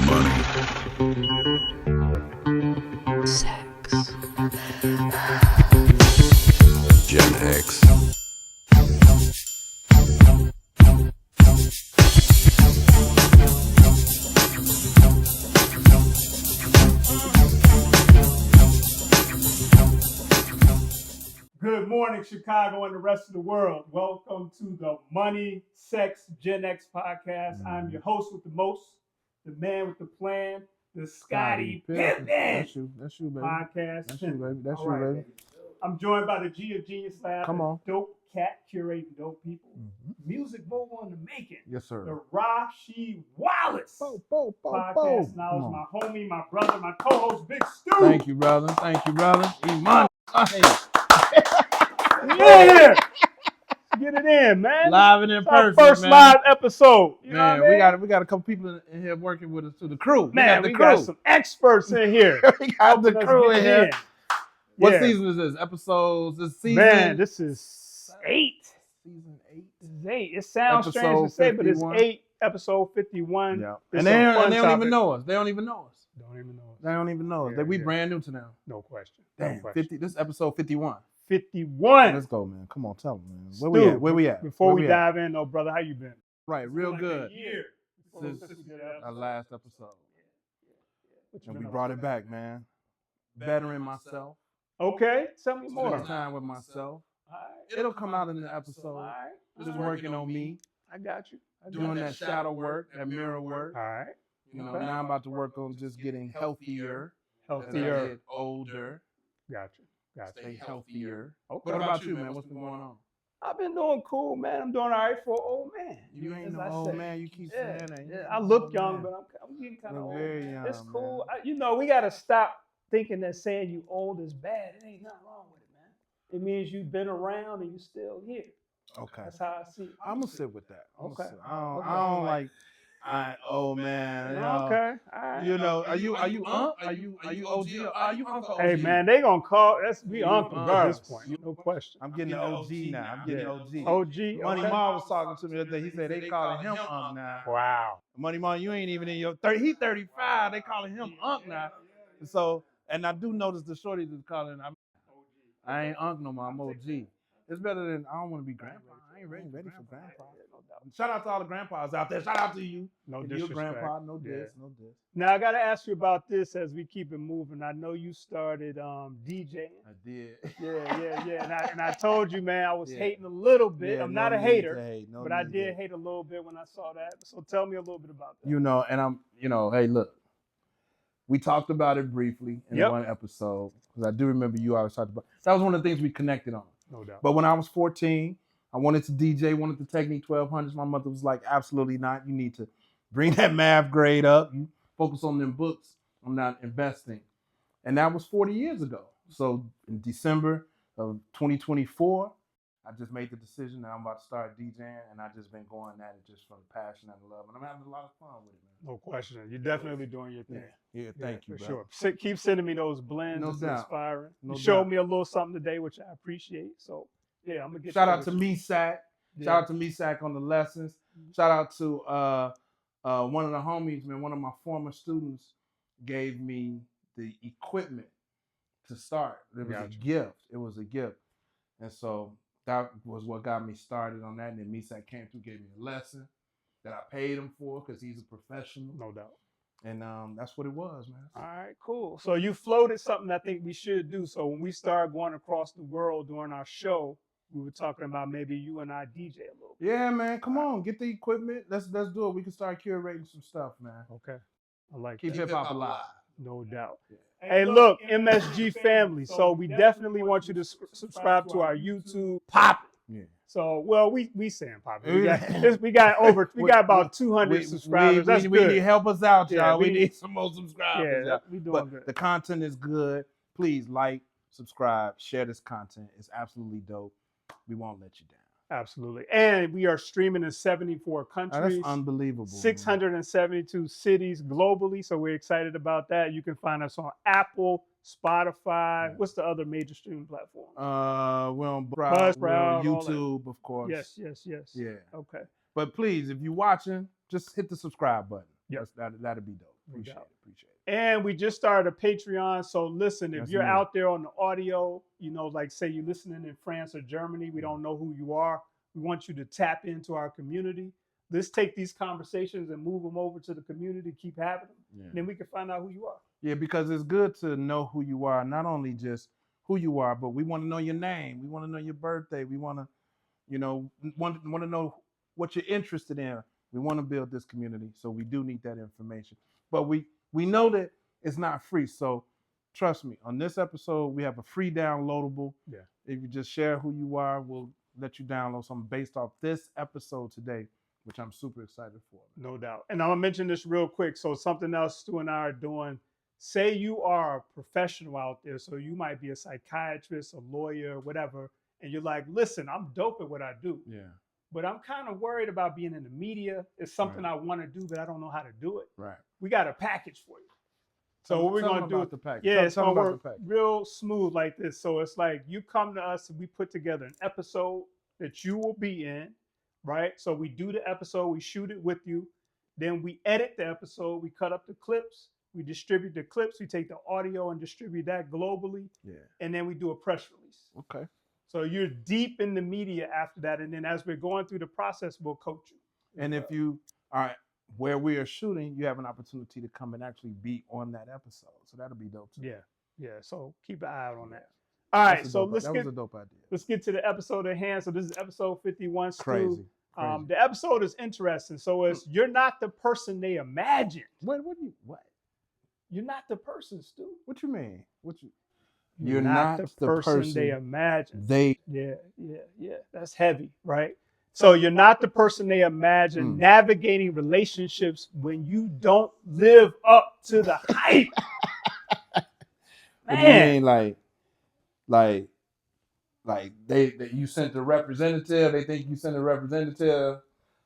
Money. Sex. Gen X. Good morning, Chicago and the rest of the world. Welcome to the Money, Sex, Gen X podcast. I'm your host with the most, the man with the plan, the Scotty Pippen That's you, baby. podcast. That's you, baby. That's All you, right, baby. I'm joined by the G of Genius Lab. Come on. Dope cat curating dope people. Music mogul in the making. Yes, sir. The Rasheed Wallace Bo. podcast. Now is my homie, my brother, my co-host, Big Stu. Thank you, brother. Iman. Yeah. Get it in, man. Live and in person, First man. live episode. You know Man, what I mean? we got a couple people in here working with us too. The crew. Man, we we got the got some experts in here. we got the helping us crew get in here. in. What Yeah. season is this? Episodes this season? Man, this is 8. Season 8. This is 8. It sounds Episode strange to say, but it's 51. 8, episode 51. Yeah. It's And they a fun don't topic. even know us. They don't even know us. Don't even know. They don't even know us. Yeah, We yeah. brand new to them. No question. Damn, No question. 50. This is episode 51. 51. Let's go, man. Come on, tell them, man. Stu, Where we at? Before Where we at? dive in, though, brother, how you been? Right, real Like good. A year. Since our last episode. What you And we been up brought to? it back, man. Bettering myself. Okay, tell me more. Spending time with myself. All right. It'll come out in the episode. All right. Just working on me. I got you. Doing that shadow work, that mirror work. All right. You know, Okay. now I'm about to work on just getting healthier. As I Healthier. get older. Got you. Got you. Stay healthier. Okay. What about you, man? What's been going on? I've been doing cool, man. I'm doing all right for an old man. You ain't As no I old say. man. You keep Yeah, saying that. yeah. I look young, but I'm getting kind of Look old. very Man. young, It's cool. man. We got to stop thinking that saying you old is bad. It ain't nothing wrong with it, man. It means you've been around and you're still here. Okay. That's how I see it. I'm gonna sit with that. Okay. I don't like. Oh man. You know, Okay. All right. You know, are you Unc? Are you OG? Or are you Uncle OG? Hey, man, they going to call. We You uncle at regardless. this point. No question. I'm getting the OG now. I'm getting OG. OG. Money okay. Ma was talking to me the other day. He said they calling him Unc now. Wow. Money Ma, you ain't even in your 30. He 35. They calling him Unc now. So, and I do notice the shorties is calling. I ain't Unc no more. I'm OG. It's better than I don't want to be grandpa. I ain't ready for grandpa. Shout out to all the grandpas out there. Shout out to you. No Your disrespect. grandpa. No diss. Yeah. No diss. Now I gotta ask you about this as we keep it moving. I know you started DJing. I did. Yeah. And I told you, man, I was Yeah. hating a little bit. Yeah, I'm no not a need hater, to hate, no but I need to did hate a little bit when I saw that. So tell me a little bit about that. You know, and I'm, hey, look, we talked about it briefly in Yep. one episode because I do remember you always talked about. That was one of the things we connected on. No doubt. But when I was 14, I wanted to DJ, wanted to Technique 1200s. My mother was like, absolutely not. You need to bring that math grade up. You focus on them books. I'm not investing. And that was 40 years ago. So in December of 2024, I just made the decision that I'm about to start DJing, and I've just been going at it just from passion and love. And I'm having a lot of fun with it, man. No question. You're definitely doing your thing. Yeah, thank you, for bro. sure. Keep sending me those blends. No It's doubt. inspiring. No You showed doubt. me a little something today, which I appreciate. So yeah, I'm gonna get Shout you out to Mesac. Yeah. Shout out to Mesac on the lessons. Shout out to one of the homies, man. One of my former students gave me the equipment to start. It was a gift. It was a gift. And so that was what got me started on that. And then Mesac came through, gave me a lesson that I paid him for because he's a professional. No doubt. And that's what it was, man. All right, cool. So you floated something I think we should do. So when we start going across the world during our show, we were talking about maybe you and I DJ a little bit. Yeah, man. Come on, get the equipment. Let's do it. We can start curating some stuff, man. Okay. I like Keep that. hip hop alive. No doubt. Yeah. Hey, look, MSG family. So we definitely want you to subscribe to our YouTube. Pop. Yeah. So, well, we saying pop. We got about 200 subscribers. That's we good. need help us out, y'all. Yeah, we need some more subscribers. Yeah, y'all. we doing But good. the content is good. Please like, subscribe, share this content. It's absolutely dope. We won't let you down. Absolutely. And we are streaming in 74 Oh, that's countries, unbelievable. 672 cities globally. So we're excited about that. You can find us on Apple, Spotify. Yeah. What's the other major streaming platform? We're on Buzzsprout, we're on all that. YouTube, of course. Yes. Yeah. Okay. But please, if you're watching, just hit the subscribe button. Yep. That'd be dope. No Appreciate doubt. it. Appreciate it. And we just started a Patreon. So listen, if That's you're me. out there on the audio, like say you're listening in France or Germany, we don't know who you are. We want you to tap into our community. Let's take these conversations and move them over to the community, keep having them. Yeah. And then we can find out who you are. Yeah, because it's good to know who you are, not only just who you are, but we want to know your name. We want to know your birthday. We want to, want to know what you're interested in. We want to build this community, so we do need that information. But we know that it's not free, so trust me. On this episode, we have a free downloadable. Yeah. If you just share who you are, we'll let you download something based off this episode today, which I'm super excited for. No doubt. And I'm going to mention this real quick. So something else Stu and I are doing. Say you are a professional out there. So you might be a psychiatrist, a lawyer, whatever. And you're like, listen, I'm dope at what I do. Yeah. But I'm kind of worried about being in the media. It's something Right. I want to do, but I don't know how to do it. Right. We got a package for you. So what we're going to do, the package. yeah, it's going to about work the package. real smooth like this. So it's like you come to us and we put together an episode that you will be in, right? So we do the episode, we shoot it with you. Then we edit the episode, we cut up the clips, we distribute the clips, we take the audio and distribute that globally. Yeah. And then we do a press release. Okay. So you're deep in the media after that. And then as we're going through the process, we'll coach you. And if you are where we are shooting, you have an opportunity to come and actually be on that episode. So that'll be dope too. Yeah. Yeah. So keep an eye out on that. All right. So that was a dope idea. let's get to the episode at hand. So this is episode 51. Stu. Crazy. The episode is interesting. So it's you're not the person they imagined. What? You're not the person, Stu. What you mean? You're not the person they imagined. Yeah. That's heavy, right? So you're not the person they imagine navigating relationships when you don't live up to the hype. What do you mean, like they you sent the representative? They think you sent a representative.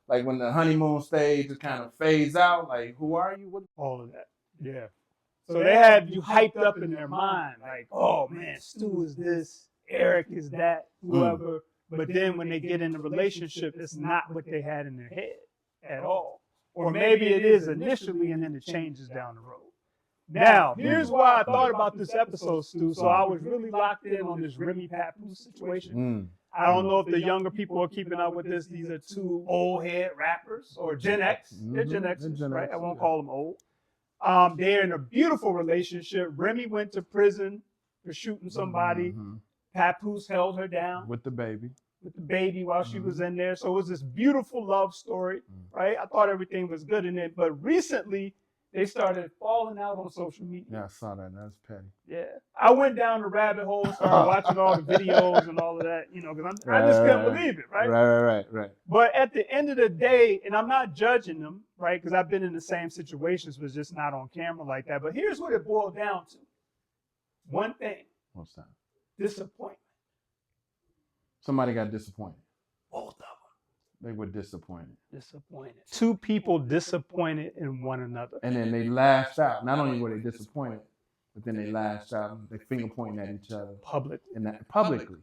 Like when the honeymoon stage just kind of fades out. Like, who are you? What? All of that. Yeah. So they have you hyped up in their mind, like, oh man, Stu is this, Eric is that, whoever. But then when they get in a relationship, it's not what they had in their head at all. Or maybe it is initially and then it changes down the road. Now, here's why I thought about this episode, Stu. So I was really locked in on this Remy Papoose situation. I don't know if the younger people are keeping up with this. These are two old head rappers or Gen X. They're Gen Xers, right? I won't call them old. They're in a beautiful relationship. Remy went to prison for shooting somebody. Papoose held her down With the baby while she was in there. So it was this beautiful love story, right? I thought everything was good in it. But recently, they started falling out on social media. Yeah, I saw that. That's petty. Yeah. I went down the rabbit hole, started watching all the videos and all of that, because I just couldn't believe it, right? Right. But at the end of the day, and I'm not judging them, right? Because I've been in the same situations, but just not on camera like that. But here's what it boiled down to. One thing. What's that? Disappointment. Somebody got disappointed. Both of them. They were disappointed. Two people disappointed in one another. And then they lashed out. Not only were they disappointed, but then they lashed out. They finger pointing at each other. Publicly.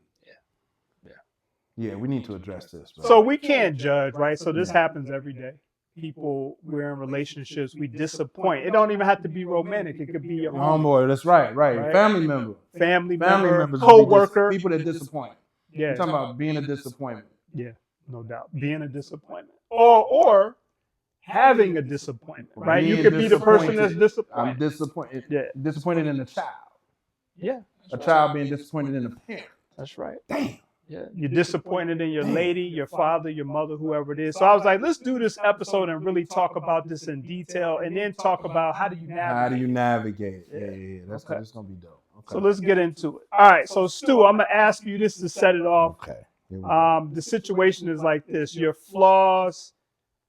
Yeah, we need to address this. Bro. So we can't judge, right? So this happens every day. People, we're in relationships, we disappoint. It don't even have to be romantic. It could be your homeboy. That's right. Family member. Family member, members. Co-worker. People that disappoint. Yeah. You're talking about being a disappointment. Yeah, no doubt. Being a disappointment. Or having a disappointment, right? Being You could be the person that's disappointed. I'm disappointed. Yeah. Disappointed in a child. Yeah. A child being disappointed in a parent. That's right. Damn. Yeah. You're disappointed in your lady, your father, your mother, whoever it is. So I was like, let's do this episode and really talk about this in detail and then talk about how do you navigate it. Yeah. That's going to be dope. Okay. So let's get into it. All right. So Stu, I'm going to ask you this to set it off. Okay. The situation is like this. Your flaws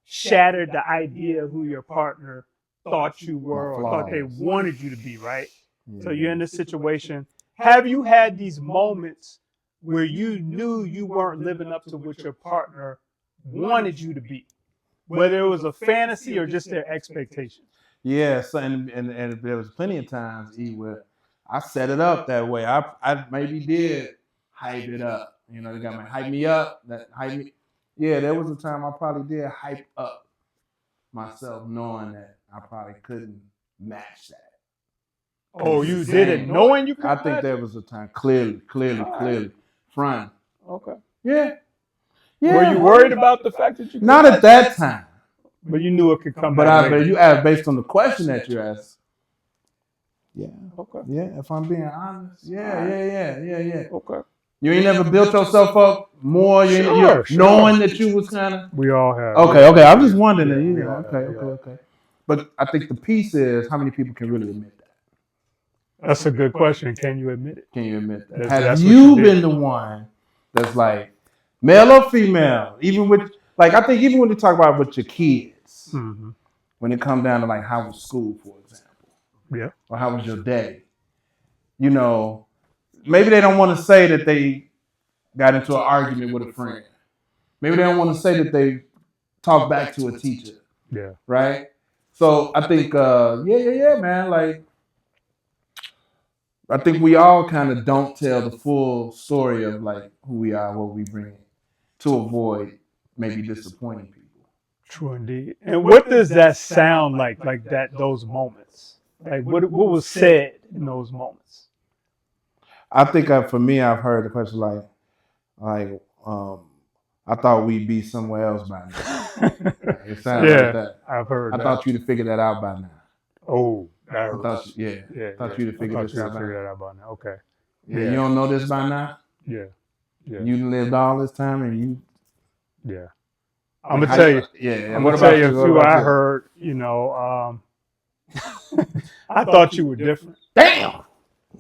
shattered the idea of who your partner thought you were or thought they wanted you to be, right? Yeah. So you're in this situation. Have you had these moments where you knew you weren't living up to what your partner wanted you to be? Whether it was a fantasy or just their expectations? Yes, and there was plenty of times, where I set it up that way. I maybe did hype it up. They got my hype me up. That hype me. Yeah, there was a time I probably did hype up myself knowing that I probably couldn't match that. Oh, you did it knowing you couldn't I think there was a time clearly, front. Okay. Yeah. Were you worried about the fact that you couldn't? Not at that time. But you knew it could come But back. you asked based on the question that you asked. Yeah. Okay. Yeah, if I'm being honest. Yeah. Okay. You ain't never built yourself up more, Sure. knowing that you was kind of. We all have. Okay. I'm just wondering. Okay. But I think the piece is how many people can really admit that. That's a good question. Can you admit it? Can you admit that? That's Have what you you been did. the one that's like male or female? Even with I think even when you talk about with your kids, Mm-hmm. when it comes down to like how was school, for example, Yeah. or how was your day, maybe they don't want to say that they got into an argument with a friend. Maybe they don't want to say that they talked back to a teacher. Yeah. Right. So I think, man. Like, I think we all kind of don't tell the full story of like who we are, what we bring, to avoid maybe disappointing people. True indeed. And what does that sound like? Like that, those moments. Like what was said in those moments? I think for me, I've heard the question I thought we'd be somewhere else by now. It sounds like that. I've heard. I thought you'd have figured that out by now. Oh, I thought you'd have figured this out by now. Okay. Yeah, you don't know this by now? Yeah. You lived all this time and you. Yeah. I'm gonna tell you. Yeah. I'm gonna tell you a few I heard. I thought you were different. Damn.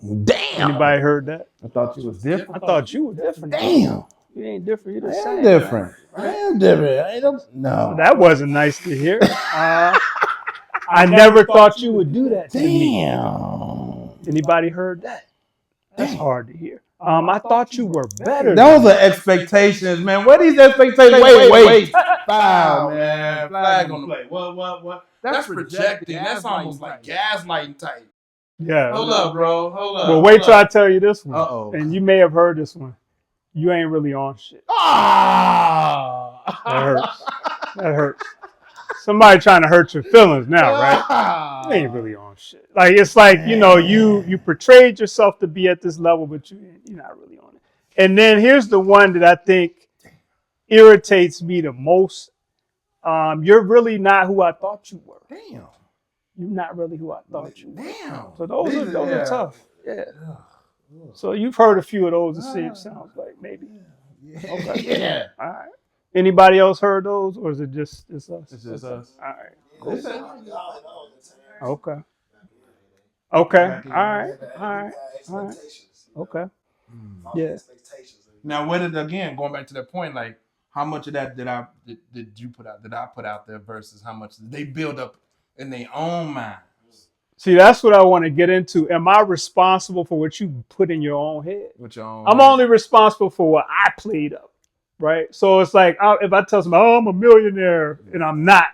Anybody heard that? I thought you was different. I thought you were different. Damn. You ain't different. You're the same. I'm different. I am different. No. That wasn't nice to hear. I never thought you would do that to me. Damn. Anybody heard that? That's hard to hear. I thought you were better. Those are expectations, man. What are these expectations? Wait. Foul, man. Flag on the play. What? That's projecting. That's almost like gaslighting type. Yeah. Hold up, bro. Well, wait till I tell you this one. Uh-oh. And you may have heard this one. You ain't really on shit. Ah! That hurts. Somebody trying to hurt your feelings now, right? You ain't really on shit. Like it's like, you portrayed yourself to be at this level, but you're not really on it. And then here's the one that I think irritates me the most. You're really not who I thought you were. Damn. You're not really who I thought you were. Damn. So those are tough. Yeah. So you've heard a few of those. It sounds like maybe. Yeah. Okay. Yeah. All right. Anybody else heard those, or is it just us? It's just us. All right. Cool. Okay. Okay. All right. Okay. Yeah. Now, going back to that point, like how much of that did you put out? Did I put out there versus how much did they build up in their own minds? See, that's what I want to get into. Am I responsible for what you put in your own head? With your own I'm head. only responsible for what I played up, right? So it's like if I tell somebody, I'm a millionaire, and I'm not,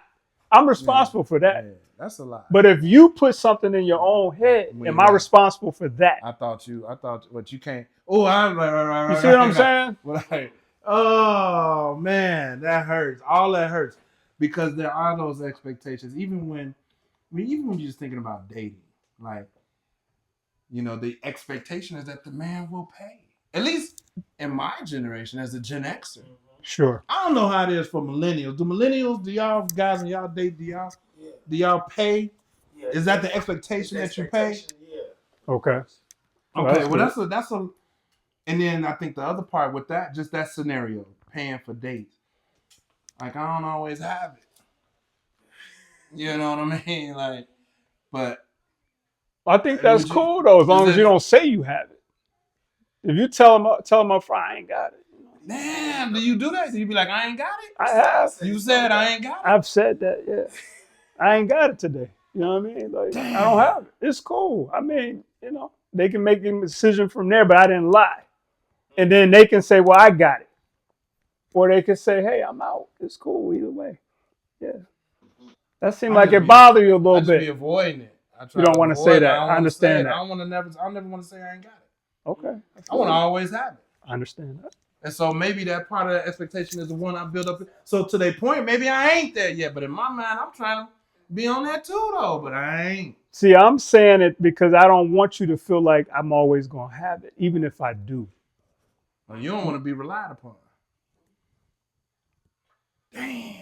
I'm responsible for that. Yeah, that's a lot. But if you put something in your own head, am I responsible for that? I thought, but you can't. Oh, I'm right. You see what I'm saying? Right. Oh man, that hurts. All that hurts because there are those expectations. Even when you're just thinking about dating, like, the expectation is that the man will pay. At least in my generation, as a Gen Xer. Sure. I don't know how it is for millennials. Do y'all guys when y'all date, do y'all pay? Yeah, is that the expectation that you pay? Yeah. Okay. Okay. Well, that's a. And then I think the other part with that, just that scenario, paying for dates. Like I don't always have it. You know what I mean? Like, but I think that's cool though, as long as you don't say you have it. If you tell them up front, I ain't got it. Damn, do you do that? Do you be like, I ain't got it? I have. You said I ain't got it? I've said that, yeah. I ain't got it today. You know what I mean? Like, damn. I don't have it. It's cool. I mean, they can make a decision from there, but I didn't lie. And then they can say, well, I got it. Or they can say, hey, I'm out. It's cool either way. Yeah. That seemed like it bothered you a little bit. I just be avoiding it. You don't want to say that. I understand that. I never want to say I ain't got it. Okay. I want to always have it. I understand that. And so maybe that part of that expectation is the one I built up. So to their point, maybe I ain't there yet. But in my mind, I'm trying to be on that too, though. But I ain't. See, I'm saying it because I don't want you to feel like I'm always gonna have it, even if I do. Well, you don't want to be relied upon. Damn.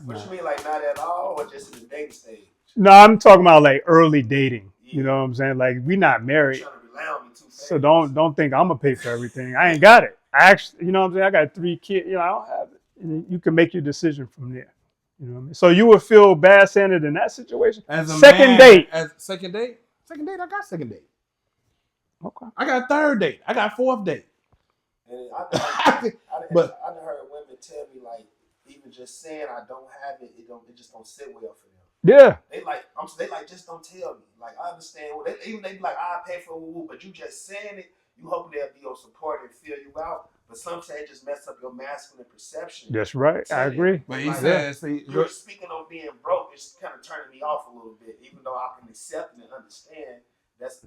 What you mean, like not at all, or just in the dating stage? No, I'm talking about like early dating. You know what I'm saying? Like we not married, You're trying to rely on me too fast. so don't think I'm gonna pay for everything. I ain't got it. I actually, you know what I'm saying? I got 3 kids. You know, I don't have it. And you can make your decision from there. You know what I mean? So you would feel bad saying it in that situation. As a Second man, date. As second date, I got second date. Okay. I got third date. I got fourth date. And I But done heard women tell me like, even just saying I don't have it, it just don't sit well for them. Yeah. They like just don't tell me. Like I understand. Well, they be like I pay for woo, but you just saying it, you hoping they'll be your support and feel you out. But sometimes it just mess up your masculine perception. That's right. I agree. But he Like, says, you're speaking on being broke. It's kind of turning me off a little bit, even though I can accept and understand.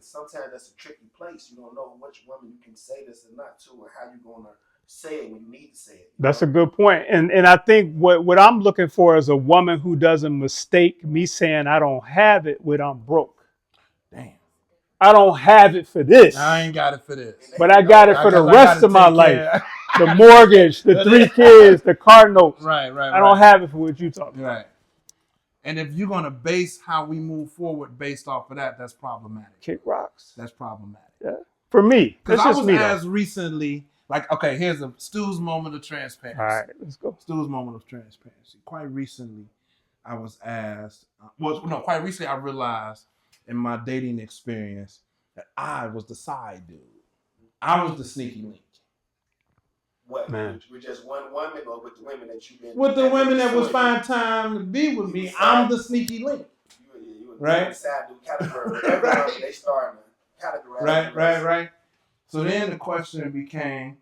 Sometimes that's a tricky place. You don't know which woman you can say this or not to, or how you're gonna say it when you need to say it. That's a good point. And I think what I'm looking for is a woman who doesn't mistake me saying I don't have it with I'm broke. damn, I don't have it for this. I ain't got it for this. But I got it for the I rest gotta of my take life. care. The mortgage, the 3 kids, the car notes. Right. I don't have it for what you talking about. Right. And if you're gonna base how we move forward based off of that, that's problematic. Kick rocks. That's problematic. Yeah. For me. Because That's I just was me though. asked recently, like, okay, here's a Stu's moment of transparency. All right, let's go. Stu's moment of transparency. Quite recently, I was asked. Quite recently, I realized in my dating experience that I was the side dude. I was the sneaky link. What, man? With just one woman, or with the women that you've been With the women that was fine. find time to be with me, I'm the sneaky link. You Right. Side dude category. Everyone they starting to categorize. Right. So then the question became,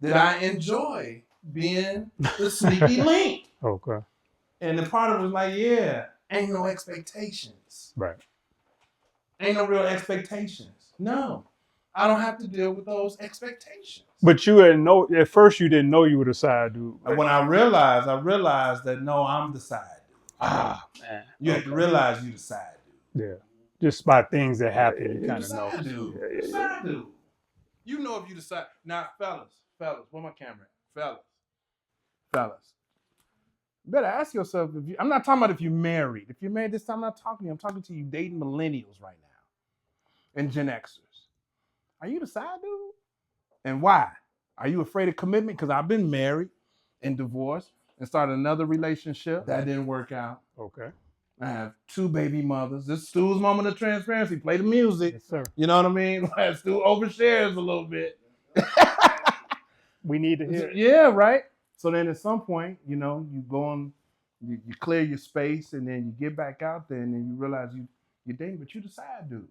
did I enjoy being the sneaky link? Okay. And the part of it was like, yeah, ain't no expectations. Right. Ain't no real expectations. No, I don't have to deal with those expectations. But you didn't know at first. You didn't know you were the side dude. And when I realized that no, I'm the side dude. Ah, man. You have to realize you the side dude. Yeah. Just by things that happen, you kind of know. Side dude. Yeah. Side dude. You know if you decide. Now, fellas, where my camera at? Fellas. You better ask yourself if you. I'm not talking about if you're married. If you're married this time, I'm not talking to you. I'm talking to you dating millennials right now and Gen Xers. Are you the side dude? And why? Are you afraid of commitment? Because I've been married and divorced and started another relationship that didn't work out. Okay. I have 2 baby mothers. This is Stu's moment of transparency. Play the music. Yes, sir. You know what I mean? Stu overshares a little bit. We need to hear it. Yeah, right? So then at some point, you know, you go on, you clear your space, and then you get back out there, and then you realize you're dating, but you the side dude.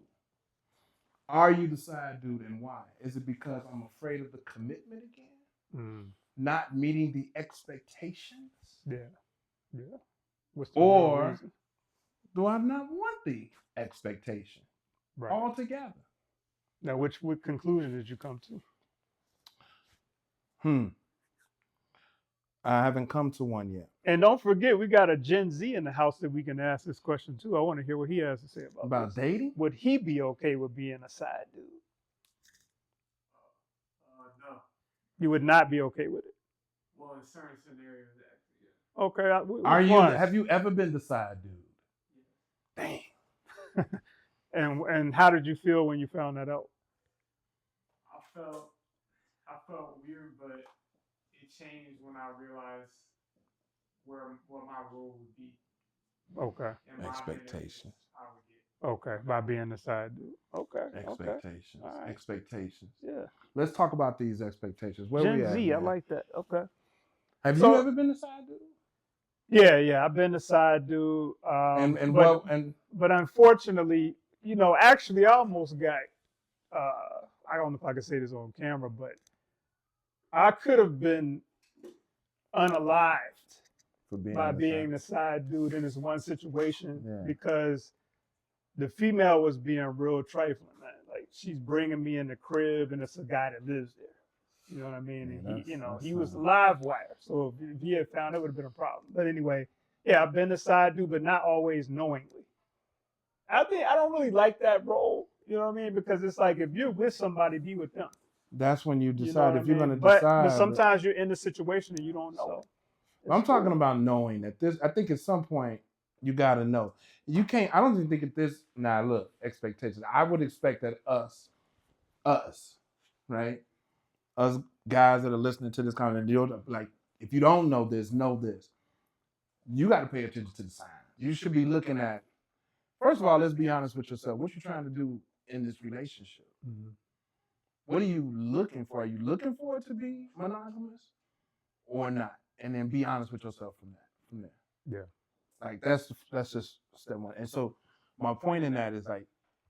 Are you the side dude, and why? Is it because I'm afraid of the commitment again? Not meeting the expectations? Yeah. What's the Or real reason? do I not want the expectation altogether? Now, what conclusion did you come to? I haven't come to one yet. And don't forget, we got a Gen Z in the house that we can ask this question to. I want to hear what he has to say about this. Dating? Would he be okay with being a side dude? No. You would not be okay with it. Well, in certain scenarios, actually, yeah. Okay. Have you ever been the side dude? Yeah. Dang. And how did you feel when you found that out? I felt weird, but it changed when I realized what my role would be. Okay. And my Expectations. I would get. Okay. By being the side dude. Okay. Expectations. All right. Expectations. Yeah. Let's talk about these expectations. Where we Gen at? Z, I man? like that. Okay. Have So- you ever been the side dude? Yeah. I've been the side dude. But unfortunately, you know, actually, I almost got. I don't know if I can say this on camera, but I could have been unalived For being by the being side. the side dude in this one situation Yeah. because the female was being real trifling, man. Like she's bringing me in the crib and it's a guy that lives there. You know what I mean? Yeah, And he, that's he was a live wire. So if he had found, it would have been a problem. But anyway, yeah, I've been a side dude, but not always knowingly. I don't really like that role. You know what I mean? Because it's like if you're with somebody, be with them. that's when you You know decide what I if you're mean? going to But decide. sometimes you're in the situation and you don't know. So, It's I'm talking cool. about knowing that this. I think at some point you got to know. You can't. I don't even think at this. Nah, look, expectations. I would expect that us, right? Us guys that are listening to this kind of deal, like if you don't know this, know this. You got to pay attention to the signs. You should be looking at. First of all, let's be honest with yourself. What you trying to do in this relationship? Mhm. What are you looking for? Are you looking for it to be monogamous or not? And then be honest with yourself from there. Yeah. Like that's just step one. And so my point in that is like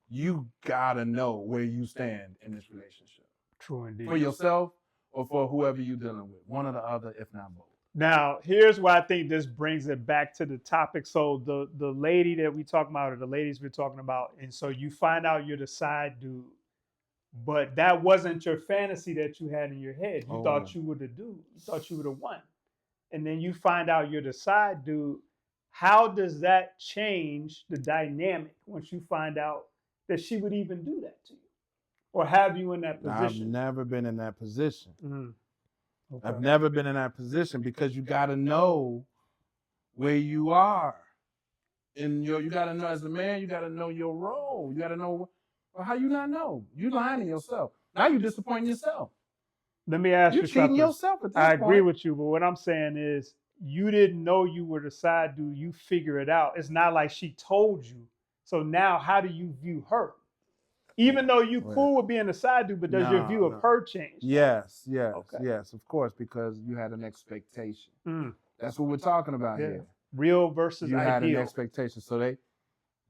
you gotta know where you stand in this relationship. True indeed. For yourself or for whoever you're dealing with. One or the other, if not both. Now, here's why I think this brings it back to the topic. So the lady that we talking about, or the ladies we're talking about, and so you find out you're the side dude, but that wasn't your fantasy that you had in your head. You thought you were the dude. You thought you were the one. And then you find out you're the side dude. How does that change the dynamic once you find out that she would even do that to you or have you in that I've position? never been in that position. Okay. I've never been in that position because you gotta know where you are. You gotta know as a man, you gotta know your role. You gotta know how you not know. You lying to yourself. Now you disappointing yourself. Let me ask you You're cheating something. yourself at this I point. agree with you, but what I'm saying is you didn't know you were the side dude. You figure it out. It's not like she told you. So now how do you view her? Even though you cool with being a side dude, but does your view of her change? Yes, Okay. yes, of course, because you had an expectation. Mm. That's what we're talking about here. Real versus You had an ideal. expectation, so they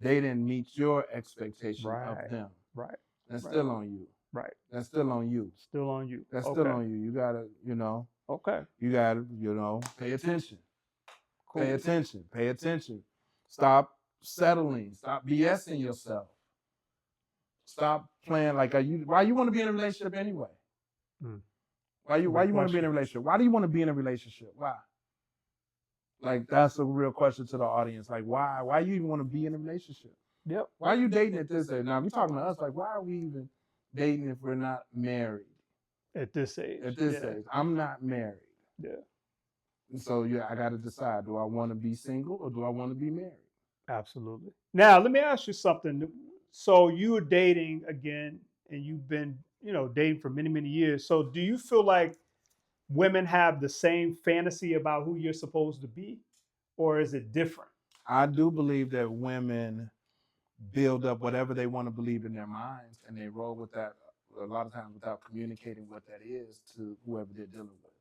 didn't meet your expectation of them. Right. That's still on you. Right. That's still on you. Still on you. That's still on you. You gotta, Okay. you gotta, pay attention. Cool. Pay attention. Pay attention. Stop settling. Stop BSing yourself. Stop playing like why you want to be in a relationship anyway? Mm. Why you want to be in a relationship? Why do you want to be in a relationship? Why? Like that's a real question to the audience. Like why you even want to be in a relationship? Yep. Why are you dating at this age? Now we talking to us like why are we even dating if we're not married? At this age. At this age. I'm not married. Yeah. And so I gotta decide, do I want to be single or do I want to be married? Absolutely. Now let me ask you something. So you were dating again and you've been, dating for many, many years. So do you feel like women have the same fantasy about who you're supposed to be, or is it different? I do believe that women build up whatever they want to believe in their minds, and they roll with that a lot of times without communicating what that is to whoever they're dealing with.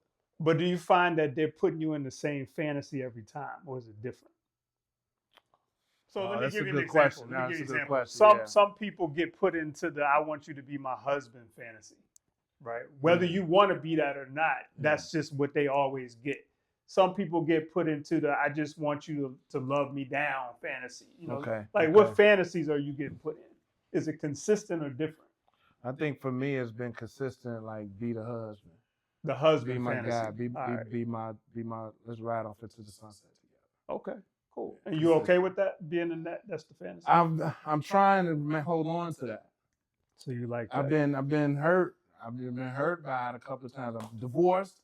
But do you find that they're putting you in the same fantasy every time, or is it different? So let me give you an example. Let me give you an example. Some people get put into the "I want you to be my husband" fantasy, right? Whether you want to be that or not, that's just what they always get. Some people get put into the "I just want you to love me down" fantasy. What fantasies are you getting put in? Is it consistent or different? I think for me, it's been consistent. Like be the husband, the husband, be my fantasy. guy, be my. Let's ride off into the sunset together. Okay. Cool. And you okay with that? Being in that? That's the fantasy. I'm trying to hold on to that. So you like that? I've been hurt. I've been hurt by it a couple of times. I'm divorced,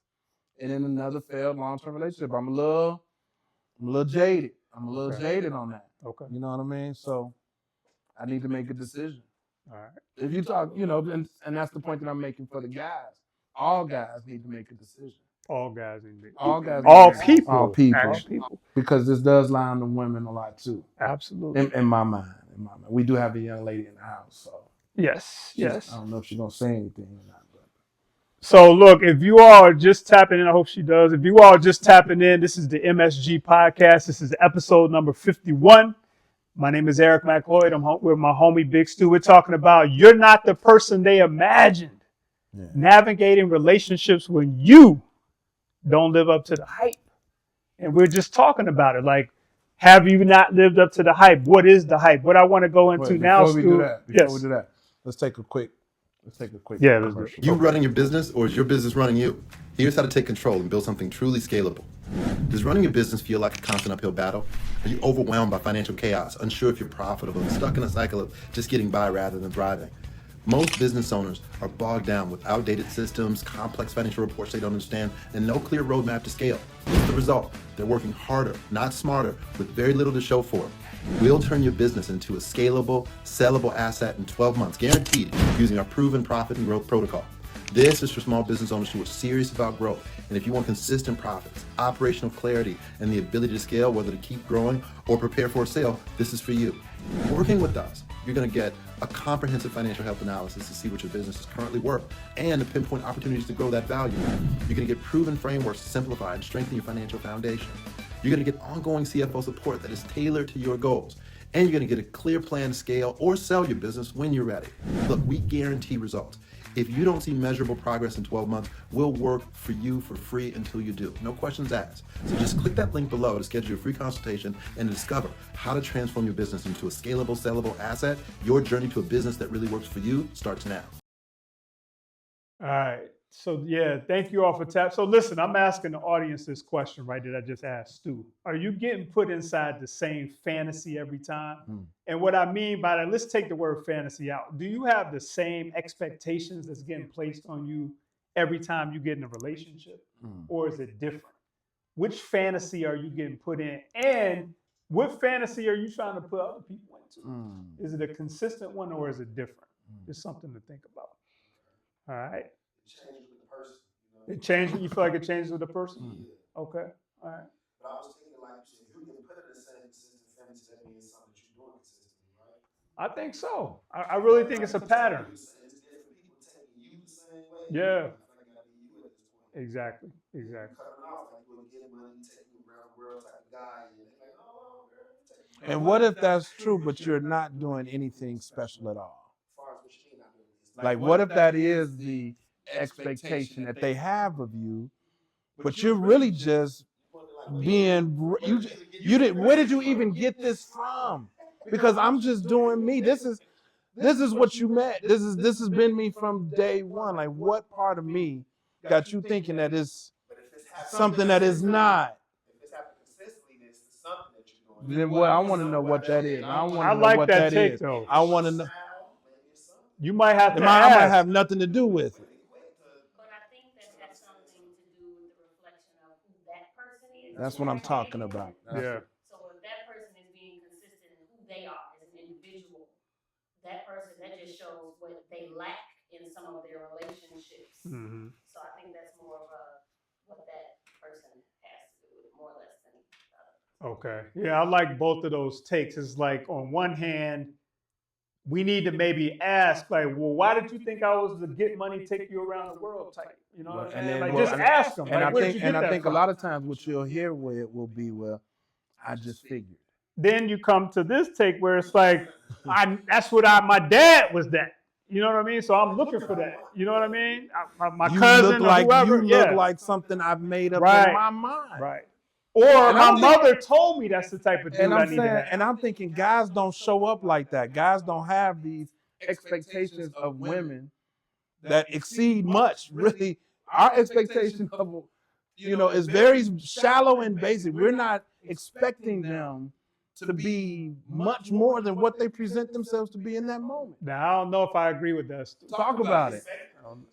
and in another failed long-term relationship. I'm a little jaded. I'm a little jaded on that. Okay. You know what I mean? So I need to make a decision. All right. If you talk, and that's the point that I'm making for the guys. All guys need to make a decision. All guys need to make. All guys. All people. All people. Actually. Because this does lie on the women a lot too. Absolutely. In my mind. We do have a young lady in the house, so. Yes. I don't know if she's gonna say anything or not. But. So look, if you all are just tapping in, I hope she does. If you all are just tapping in, this is the MSG podcast. This is episode number 51. My name is Eric McLeod. I'm with my homie Big Stu. We're talking about you're not the person they imagined. Yeah. Navigating relationships when you don't live up to the hype. And we're just talking about it. Like, have you not lived up to the hype? What is the hype? What I want to go into now, Before we do that, let's take a quick Let's take a quick Yeah, let's do it. commercial. You running your business, or is your business running you? Here's how to take control and build something truly scalable. Does running your business feel like a constant uphill battle? Are you overwhelmed by financial chaos, unsure if you're profitable, and stuck in a cycle of just getting by rather than thriving? Most business owners are bogged down with outdated systems, complex financial reports they don't understand, and no clear roadmap to scale. What's the result? They're working harder, not smarter, with very little to show for it. We'll turn your business into a scalable, sellable asset in 12 months, guaranteed, using our proven profit and growth protocol. This is for small business owners who are serious about growth. And if you want consistent profits, operational clarity, and the ability to scale, whether to keep growing or prepare for a sale, this is for you. Working with us, you're going to get a comprehensive financial health analysis to see what your business is currently worth and to pinpoint opportunities to grow that value. You're going to get proven frameworks to simplify and strengthen your financial foundation. You're going to get ongoing CFO support that is tailored to your goals. And you're going to get a clear plan to scale or sell your business when you're ready. Look, we guarantee results. If you don't see measurable progress in 12 months, we'll work for you for free until you do. No questions asked. So just click that link below to schedule a free consultation and discover how to transform your business into a scalable, sellable asset. Your journey to a business that really works for you starts now. All right. So yeah, thank you all for tap. So listen, I'm asking the audience this question, right, that I just asked Stu. Are you getting put inside the same fantasy every time? And what I mean by that, let's take the word fantasy out. Do you have the same expectations that's getting placed on you every time you get in a relationship? Or is it different? Which fantasy are you getting put in? And what fantasy are you trying to put other people into? Is it a consistent one or is it different? It's something to think about. All right. Change with the person. It changed. You feel like it changes with the person? Okay. All right. But I was thinking, like you said, you can put it in the same consistent fantasy, that means something that you're doing consistently, right? I think so. I really think it's a pattern. It's different people taking you the same way. Yeah. I feel like I gotta be you at this point. Exactly. Exactly. Cutting off like you would get money, taking you around the world type of guy, and they're like, oh, girl, take you. And what if that's true, but you're not doing anything special at all? As far as what you mean, not doing this. Like, what if that is the expectation that they have of you, but you're really just being you didn't. Where did you even get this from? Because I'm just doing me. This is what you meant. This has been me from day one. Like, what part of me got you thinking that it's something that is not? If it's happening consistently, then it's something that you're doing. Then well, I want to know what that is. I want I to know like what that take is. though. I want to know. You might have It to might ask. have nothing to do with it. But I think that has something to do with the reflection of who that person is. That's what I'm talking about. Yeah. So if that person is being consistent in who they are as an individual, that person, that just shows what they lack in some of their relationships. Mhm. So I think that's more of what that person has to do with, more or less than the other. Okay. Yeah, I like both of those takes. It's like on one hand, we need to maybe ask, like, well, why did you think I was the get money, take you around the world type? You know what I'm saying? then, Like, well, just ask them. And Like, where'd you get that I think from? a lot of times what you'll hear with it will be, well, I just figured. Then you come to this take where it's like, that's what my dad was that. You know what I mean? So I'm looking for that. You know what I mean? My You cousin look like or whoever. you yeah. look like something I've made up Right. in my mind. Right. Or And my I'm mother told me that's the type of dude And I I'm need to saying, have. and I'm thinking, guys don't show up like that. Guys don't have these expectations of women that exceed much. Really, our expectation of, is very shallow and basic. We're not expecting them to be much more than what they present themselves to be in that moment. Now, I don't know if I agree with that. Talk about it.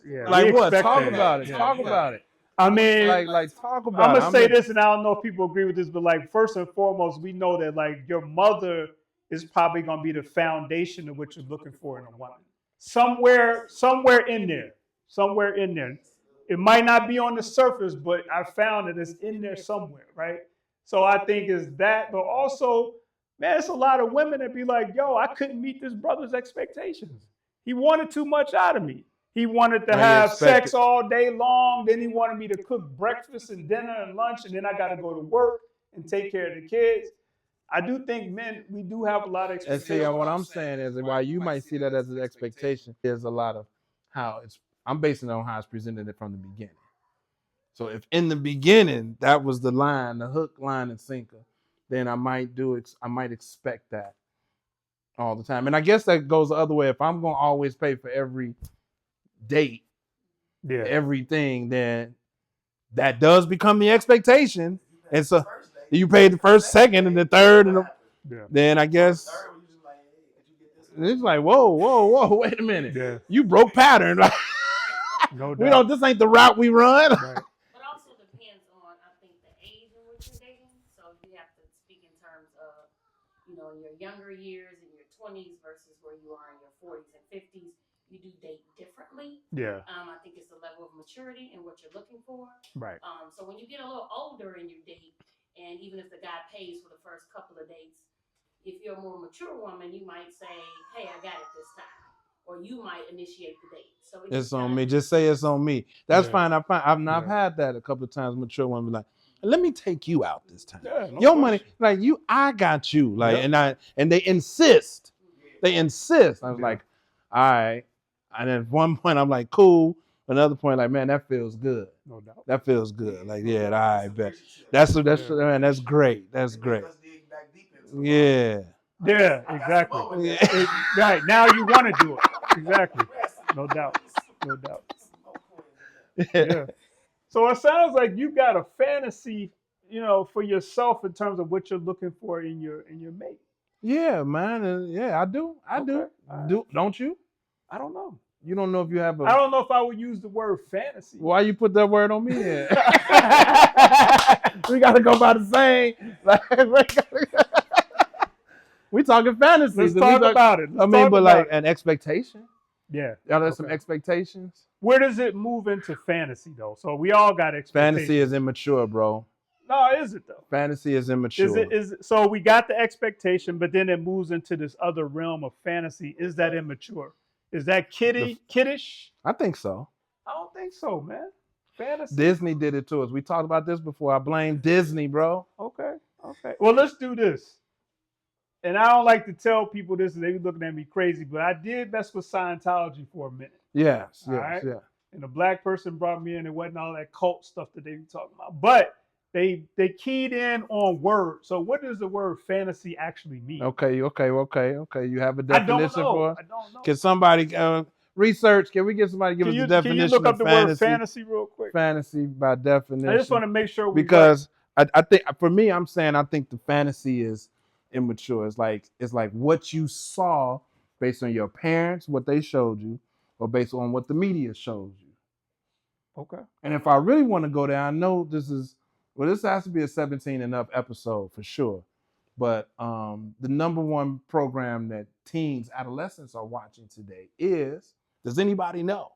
Yeah, Like we what? expect Talk that. about it. Yeah. Talk about it. I mean, Like talk about I'm it. gonna say this, and I don't know if people agree with this, but like first and foremost, we know that like your mother is probably gonna be the foundation of what you're looking for in a woman. Somewhere in there. It might not be on the surface, but I found that it's in there somewhere, right? So I think it's that, but also, man, it's a lot of women that be like, yo, I couldn't meet this brother's expectations. He wanted too much out of me. He wanted to have sex all day long. Then he wanted me to cook breakfast and dinner and lunch. And then I got to go to work and take care of the kids. I do think men, we do have a lot of And expectations. see, what I'm saying is, while you might see that as an expectation, there's a lot of I'm basing it on how it's presented it from the beginning. So if in the beginning, that was the line, the hook, line, and sinker, then I might expect that all the time. And I guess that goes the other way. If I'm going to always pay for every date Yeah. everything, then that does become the expectation. And so First day, you paid the first, second, and the third, and Yeah. then I guess third one, you just like, hey, could you get this one? it's like, whoa, wait a minute. Yeah. You broke pattern. Like, No we doubt. don't. This ain't the route we run. Right. But also depends on, I think, the age in which you're dating. So you have to speak in terms of, in your younger years, in your 20s versus where you are in your 40s and 50s. You do date differently. Yeah. I think it's the level of maturity and what you're looking for. Right. So when you get a little older in your date, and even if the guy pays for the first couple of dates, if you're a more mature woman, you might say, "Hey, I got it this time," or you might initiate the date. So It's on me. Just say it's on me. That's fine. I've had that a couple of times. Mature women be like, let me take you out this time. Yeah, no Your question. money, like I got you. Like, Yep. and they insist. They insist. I was Yeah. like, all right. And at one point, I'm like, cool. Another point, like, man, that feels good. No doubt. That feels good. Like, yeah, all right, bet. That's man, that's great. That's great. Yeah. Yeah, exactly. Yeah. Right. Now you want to do it. Exactly. No doubt. No doubt. Yeah. So it sounds like you got a fantasy, for yourself in terms of what you're looking for in your mate. Yeah, man. Yeah, I do. I do. Okay, all right. Don't you? I don't know. You don't know if you have I don't know if I would use the word fantasy. Why you put that word on me then? We gotta go by the same. We talking fantasy. Let's talk about it. Like an expectation. Yeah. There's some expectations. Where does it move into fantasy though? So we all got expectations. Fantasy is immature, bro. No, is it though? Fantasy is immature. Is it so we got the expectation, but then it moves into this other realm of fantasy. Is that immature? Is that kiddish? I think so. I don't think so, man. Fantasy. Disney did it to us. We talked about this before. I blame Disney, bro. Okay. Well, let's do this. And I don't like to tell people this, and they be looking at me crazy, but I did mess with Scientology for a minute. Yes, All right? yeah. And a black person brought me in. It wasn't all that cult stuff that they be talking about. But they keyed in on words. So what does the word fantasy actually mean? Okay. You have a definition for us? I don't know. Can somebody research? Can we get somebody to give us the definition? Can you look up the fantasy? word fantasy real quick? Fantasy by definition. I just want to make sure because I think for me, I'm saying I think the fantasy is immature. It's like what you saw based on your parents, what they showed you, or based on what the media shows you. Okay. And if I really want to go there, I know this has to be a 17 and up episode for sure. But the number one program that teens, adolescents are watching today is, does anybody know?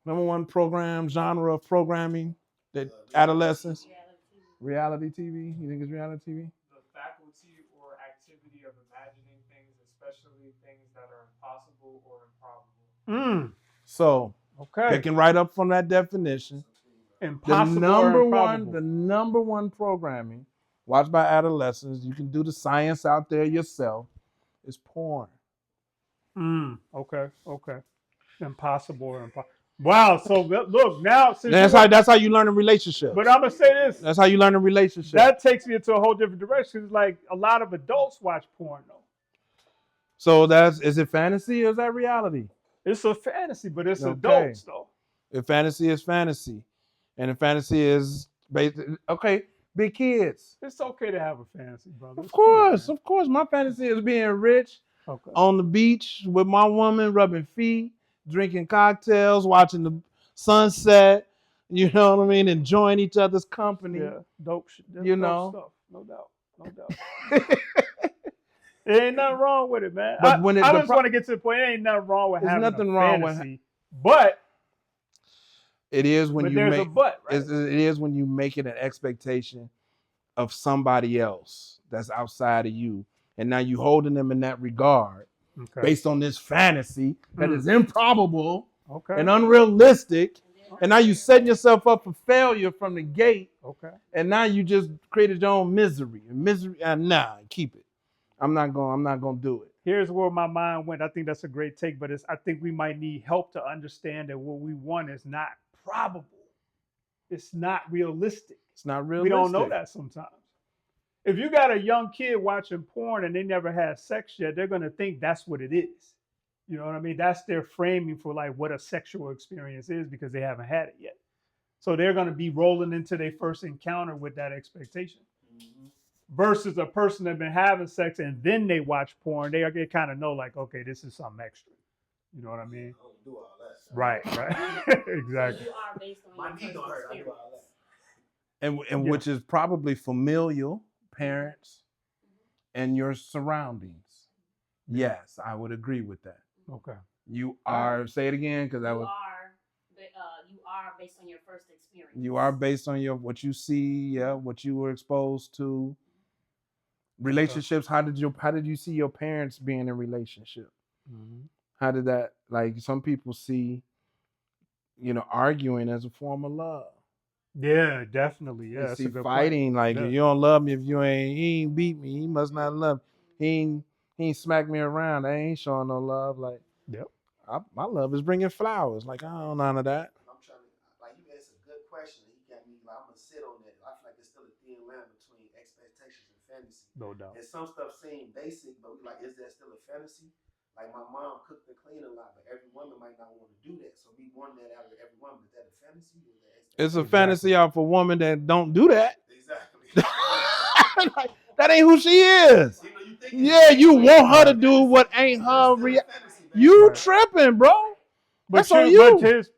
Number one program, genre of programming that adolescents? Reality TV? You think it's reality TV? The faculty or activity of imagining things, especially things that are impossible or improbable. So, okay. picking right up from that definition, Impossible the number one programming watched by adolescents, you can do the science out there yourself, is porn. Okay. Impossible or impossible. Wow. So look now. That's how you learn a relationship. But I'm gonna say this. That's how you learn a relationship. That takes me into a whole different direction. It's like a lot of adults watch porn though. So is it fantasy or is that reality? It's a fantasy, but it's adults though. If fantasy is fantasy, and if fantasy is big kids. It's okay to have a fantasy, brother. Of course. My fantasy is being rich on the beach with my woman, rubbing feet, drinking cocktails, watching the sunset. You know what I mean? Enjoying each other's company. Yeah, dope shit. Dope stuff. No doubt. There ain't nothing wrong with it, man. But I just want to get to the point. There ain't nothing wrong with having nothing a wrong fantasy, but it is when there's a but, right? It is when you make it an expectation of somebody else that's outside of you, and now you holding them in that regard based on this fantasy that is improbable and unrealistic, and now you setting yourself up for failure from the gate. And now you just created your own misery. Keep it. I'm not gonna do it. Here's where my mind went. I think that's a great take, but I think we might need help to understand that what we want is not probable. It's not realistic. It's not realistic. We don't know that sometimes. If you got a young kid watching porn and they never had sex yet, they're gonna think that's what it is. You know what I mean? That's their framing for like what a sexual experience is because they haven't had it yet. So they're going to be rolling into their first encounter with that expectation. Versus a person that's been having sex and then they watch porn, they kind of know like, okay, this is something extra. You know what I mean? I don't do all that. Right. Exactly. So you are based on My your knee first don't hurt. I do experience. all that. And Yeah. which is probably familial parents and your surroundings. Yes, I would agree with that. Okay. You are, say it again, because I You was. are based on your first experience. You are based on what you see, yeah, what you were exposed to. Relationships. How did you see your parents being in a relationship? How did that, like, some people see, arguing as a form of love. Yeah, definitely. Yeah, They that's see a good fighting point. like, Yeah. if you don't love me, if he ain't beat me, he must not love me. He ain't smacked me around. I ain't showing no love. Like, Yep. my love is bringing flowers. Like, I don't know none of that. I'm trying to, like, you asked a good question. He got me, like, I'm going to sit on that. I feel like there's still a thin line between expectations and fantasy. No doubt. And some stuff seems basic, but we like, is that still a fantasy? Like, my mom cooked and cleaned a lot, but every woman might not want to do that. So me wanting that out of every woman, is that a fantasy or is that expectation? It's a fantasy off a woman that don't do that. Exactly. Like, that ain't who she is. You think Yeah, you want her to do what ain't her. You Right. tripping, bro. But That's on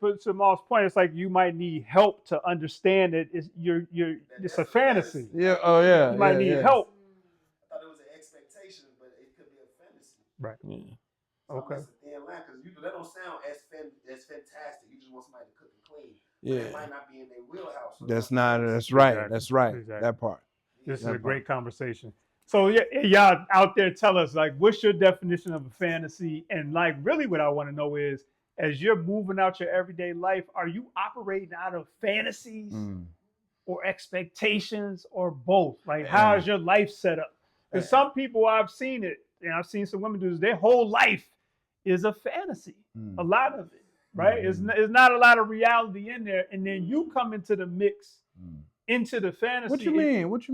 but to Maul's point, it's like you might need help to understand it. It's a fantasy. Yeah. Oh yeah. You might need help. I thought it was an expectation, but it could be a fantasy. Right. Yeah. So Okay. that's a thin line because that don't sound as fantastic. You just want somebody to cook and clean. Yeah. It might not be in their wheelhouse. So That's right. Exactly. That's right. Exactly. That part. This is That a great conversation. So yeah, y'all out there, tell us like, what's your definition of a fantasy? And like, really, what I want to know is, as you're moving out your everyday life, are you operating out of fantasies or expectations or both? Like, how is your life set up? Because some people, I've seen it, and I've seen some women do this. Their whole life is a fantasy. A lot of it, right? It's not a lot of reality in there, and then you come into the mix. Into the fantasy. What you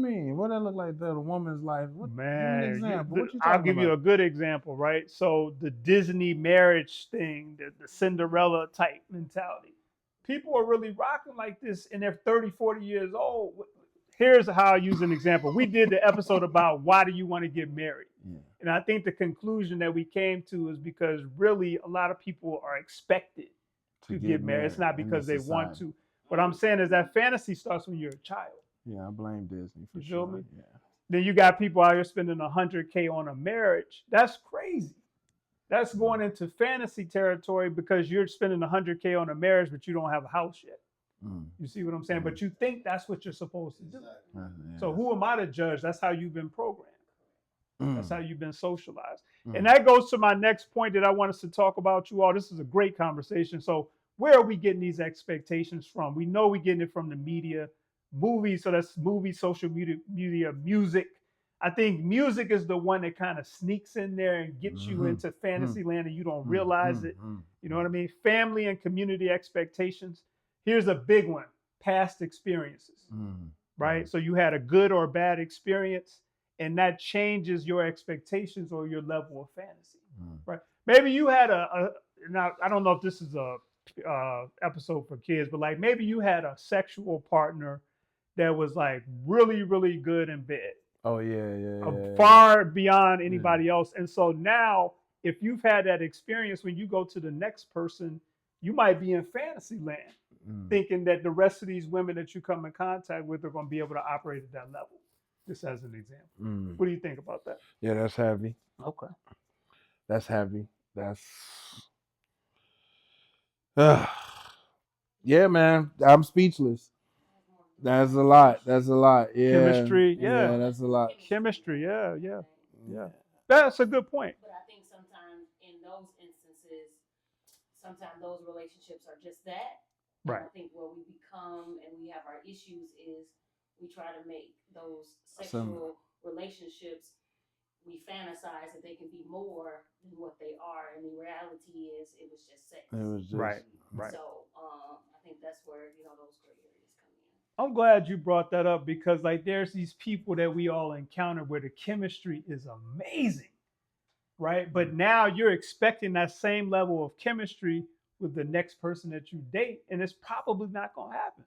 mean? What that look like? That a woman's life? Man, give me an example. What you I'll talking give you a about? good example, right? So the Disney marriage thing, the Cinderella type mentality. People are really rocking like this and they're 30, 40 years old. Here's how I use an example. We did the episode about why do you want to get married? Yeah. And I think the conclusion that we came to is because really a lot of people are expected to get married. It's not because they want to. What I'm saying is that fantasy starts when you're a child. Yeah, I blame Disney for You feel sure. me? Yeah. Then you got people out here spending $100K on a marriage. That's crazy. That's going into fantasy territory because you're spending $100K on a marriage, but you don't have a house yet. You see what I'm saying? But you think that's what you're supposed to do. So who am I to judge? That's how you've been programmed. That's how you've been socialized. And that goes to my next point that I want us to talk about, you all. This is a great conversation. So where are we getting these expectations from? We know we're getting it from the media, movies. So that's movies, social media, music. I think music is the one that kind of sneaks in there and gets you into fantasy land and you don't realize it. You know what I mean? Family and community expectations. Here's a big one: past experiences, right? So you had a good or bad experience, and that changes your expectations or your level of fantasy, right? Maybe you had now I don't know if this is a episode for kids, but like maybe you had a sexual partner that was like really, really good in bed. Oh yeah. Far beyond anybody else. And so now, if you've had that experience, when you go to the next person, you might be in fantasy land, thinking that the rest of these women that you come in contact with are going to be able to operate at that level. Just as an example. What do you think about that? Yeah, that's heavy. Okay. That's heavy. That's yeah, man. I'm speechless. That's a lot. Yeah. Chemistry, Yeah, that's a lot. Chemistry, yeah. That's a good point. But I think sometimes in those instances, sometimes those relationships are just that. Right. And I think where we become and we have our issues is we try to make those sexual relationships, we fantasize that they can be more than what they are. And the reality is it was just sex. It was just Right. So I think that's where, those gray areas come in. I'm glad you brought that up because like there's these people that we all encounter where the chemistry is amazing. right? But now you're expecting that same level of chemistry with the next person that you date, and it's probably not gonna happen.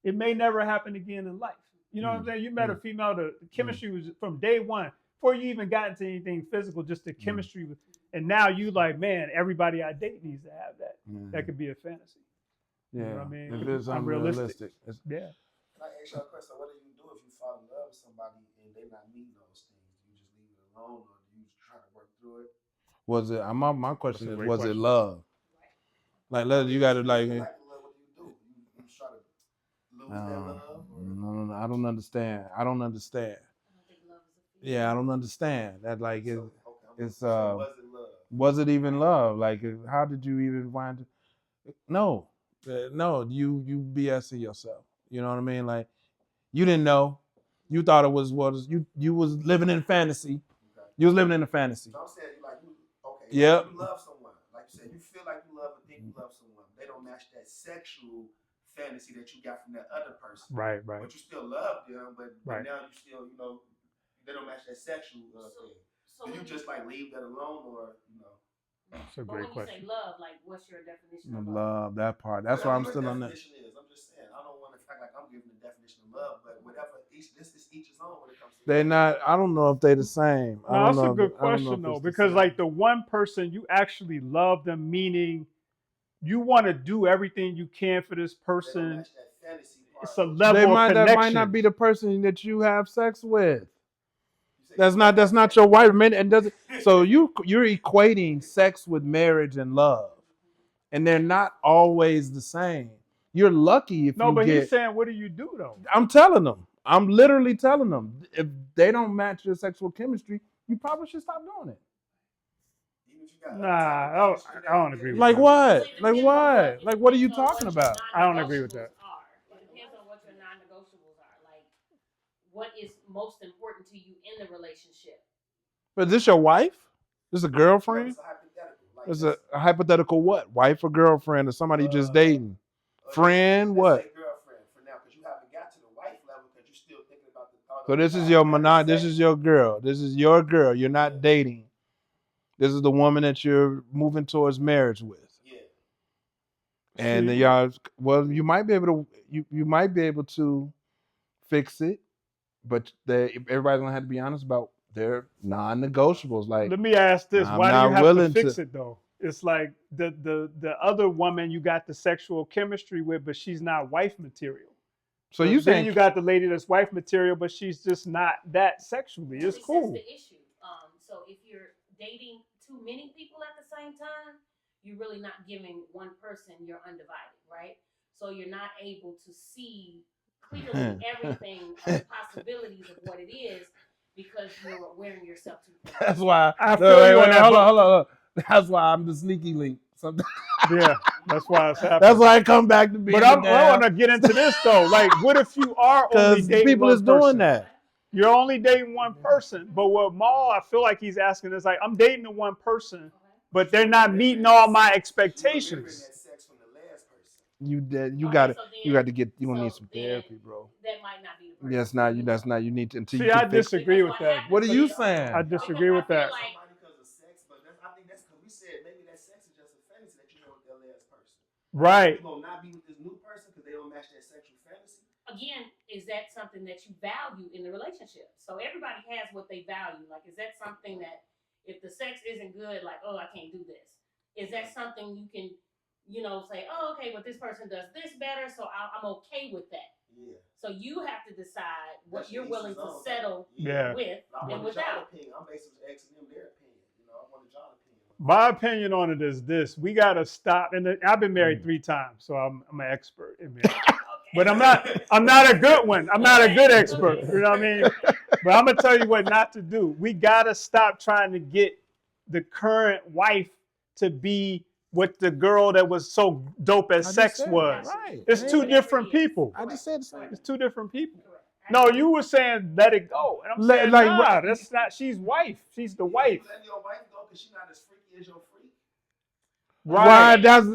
It may never happen again in life. You know what I'm saying? You met a female, the chemistry was from day one, before you even got into anything physical, just the chemistry was, and now you like, man, everybody I date needs to have that. That could be a fantasy. Yeah, You know what I mean? if it's Unrealistic. unrealistic. Yeah. Can I ask you a question? What do you do if you fall in love with somebody and they're not meeting those things? Do you just leave it alone, or do you try to work through it? Was it? My question That's a is, great was it question. love? Like, you got to like. Love, what do? You try to lose that love? No, I don't understand. I don't understand. I don't think love is a feeling. Yeah, I don't understand that. Like, it's so was it love? was it even love? Like, how did you even find? No, no, you BSing yourself. You know what I mean? Like, you didn't know. You thought it was you was living in fantasy. Okay. You was living in a fantasy. So I'm saying okay. Yep. You love someone. Like you said, you feel like you love and think you love someone. They don't match that sexual fantasy that you got from that other person. Right. But you still love them, but Right. now you still, they don't match that sexual thing. So Do you just like leave that alone, or That's a but great when question. you say love, like what's your definition of love? Love that part. That's why I'm still on that. Definition is. I'm just saying. I don't want to act like I'm giving the definition of love, but whatever each his own when it comes to. They not. I don't know if they the same. I No, don't that's know a if- good I don't know question if though, it's the because same. like the one person you actually love them, meaning you want to do everything you can for this They don't person. match that fantasy part. It's a level of connection. That might not be the person that you have sex with. That's not your wife, man. And doesn't. So you're equating sex with marriage and love, and they're not always the same. You're lucky if No, you but get. he's saying, what do you do though? I'm telling them. I'm literally telling them. If they don't match your sexual chemistry, you probably should stop doing it. Nah, I don't agree with Like that. what? It Like depends on what? Like what are you it depends on talking what your about? I don't agree with that. non-negotiables are. It depends on what your non-negotiables are. Like, what is most important to you in the relationship? But is this your wife? This a girlfriend? It's a hypothetical. Like It's a hypothetical what? Wife or girlfriend or somebody you just dating? Friend? let's What? say girlfriend for now, because you haven't got to the wife level, because you're still thinking about the thought. So this is your This is your girl. This is your girl. You're not dating. This is the woman that you're moving towards marriage with. Yeah. And See? y'all, well, you might be able to. You might be able to fix it, but everybody's gonna have to be honest about their non-negotiables. Like, Let me ask this: I'm why do not you have to willing fix to- it though? It's like the other woman you got the sexual chemistry with, but she's not wife material. so you then saying you got the lady that's wife material, but she's just not that sexually. It's That's cool. the issue. So if you're dating too many people at the same time, you're really not giving one person your undivided, right? So you're not able to see clearly everything of the possibilities of what it is because you're wearing yourself too thin. That's why. I feel you on that, hold but- on. That's why I'm the sneaky link. Sometimes. Yeah, that's why it's happening. That's why I come back to be. But I want to get into this though. Like, what if you are only because dating people one is doing person? that. You're only dating one person. But what Maul, I feel like he's asking is like, I'm dating the one person, but they're not meeting all my expectations. You did. You Okay, got it. so then- You got to get. You gonna so need some then therapy, bro. That might not be the person. Yes, not you. That's not. You need to until See, you I can fix. disagree with Because that. happens What are you is- saying? I disagree with that. Like- Somebody because of sex, but I think that's because we said maybe that sex is just a fantasy that you have with that last person. Right. You gonna not be with this new person because they don't match that sexual fantasy. Again, is that something that you value in the relationship? So everybody has what they value. Like, is that something that if the sex isn't good, like, oh, I can't do this. Is that something you can, say, oh, okay, but this person does this better, so I'm okay with that. Yeah. So you have to decide what That's you're each willing his to own. settle Yeah. with I and wanted y'all without. opinion. I'm basically asking them their opinion. I wanted y'all opinion. My opinion on it is this: we gotta stop. And I've been married 3 times, so I'm an expert in marriage. But I'm not a good one. I'm not a good expert. You know what I mean? But I'm gonna tell you what not to do. We gotta stop trying to get the current wife to be what the girl that was so dope as sex was. Right. It's 2 different people. I just said the same. It's 2 different people. Correct. No, you were saying let it go, and I'm saying Like, nah. That's not. She's wife. She's the wife. You letting your wife go because she's not as freaky as your freak. Why? Right. That's